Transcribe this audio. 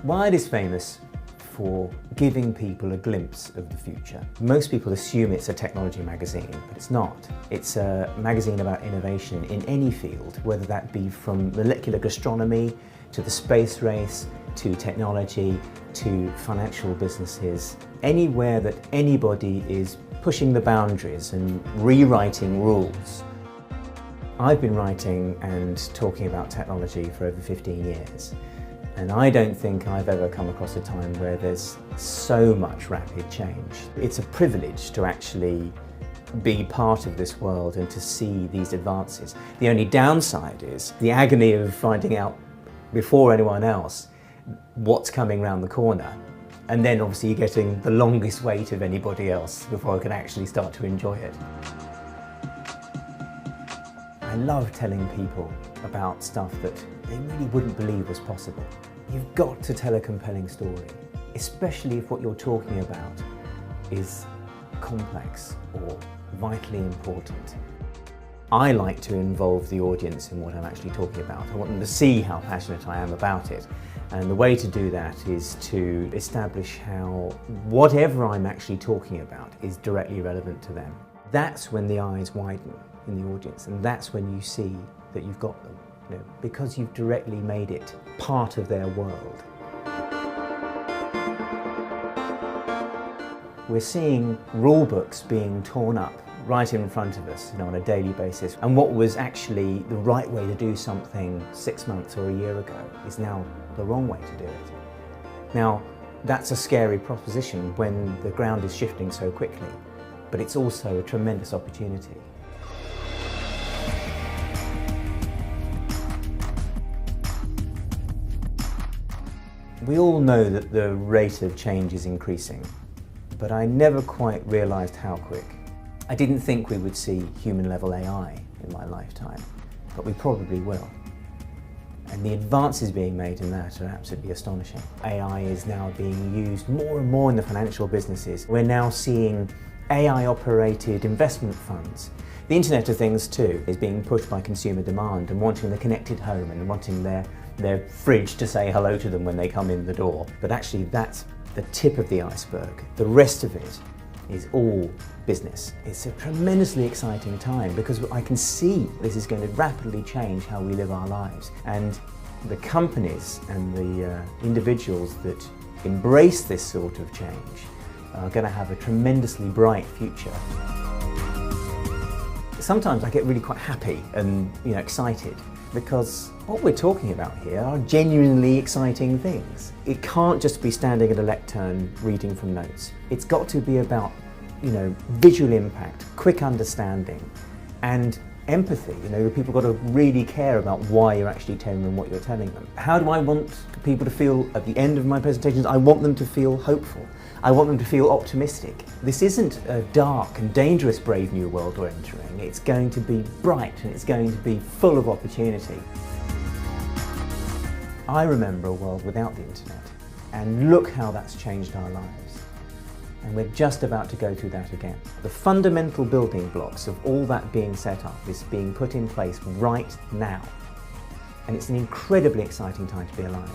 Wired is famous for giving people a glimpse of the future. Most people assume it's a technology magazine, but it's not. It's a magazine about innovation in any field, whether that be from molecular gastronomy to the space race, to technology, to financial businesses. Anywhere that anybody is pushing the boundaries and rewriting rules. I've been writing and talking about technology for over 15 years. And I don't think I've ever come across a time where there's so much rapid change. It's a privilege to actually be part of this world and to see these advances. The only downside is the agony of finding out before anyone else what's coming around the corner. And then obviously you're getting the longest wait of anybody else before I can actually start to enjoy it. I love telling people about stuff that they really wouldn't believe was possible. You've got to tell a compelling story, especially if what you're talking about is complex or vitally important. I like to involve the audience in what I'm actually talking about. I want them to see how passionate I am about it. And the way to do that is to establish how whatever I'm actually talking about is directly relevant to them. That's when the eyes widen in the audience, and that's when you see that you've got them, because you've directly made it part of their world. We're seeing rule books being torn up right in front of us, on a daily basis. And what was actually the right way to do something 6 months or a year ago is now the wrong way to do it. Now, that's a scary proposition when the ground is shifting so quickly, but it's also a tremendous opportunity. We all know that the rate of change is increasing, but I never quite realised how quick. I didn't think we would see human-level AI in my lifetime, but we probably will. And the advances being made in that are absolutely astonishing. AI is now being used more and more in the financial businesses. We're now seeing AI-operated investment funds. The Internet of Things too is being pushed by consumer demand and wanting the connected home and wanting their fridge to say hello to them when they come in the door. But actually that's the tip of the iceberg. The rest of it is all business. It's a tremendously exciting time because I can see this is going to rapidly change how we live our lives. And the companies and the individuals that embrace this sort of change are going to have a tremendously bright future. Sometimes I get really quite happy and excited because what we're talking about here are genuinely exciting things. It can't just be standing at a lectern reading from notes. It's got to be about visual impact, quick understanding and empathy. People got to really care about why you're actually telling them what you're telling them. How do I want people to feel at the end of my presentations? I want them to feel hopeful. I want them to feel optimistic. This isn't a dark and dangerous brave new world we're entering. It's going to be bright and it's going to be full of opportunity. I remember a world without the internet, and look how that's changed our lives. And we're just about to go through that again. The fundamental building blocks of all that being set up is being put in place right now. And it's an incredibly exciting time to be alive.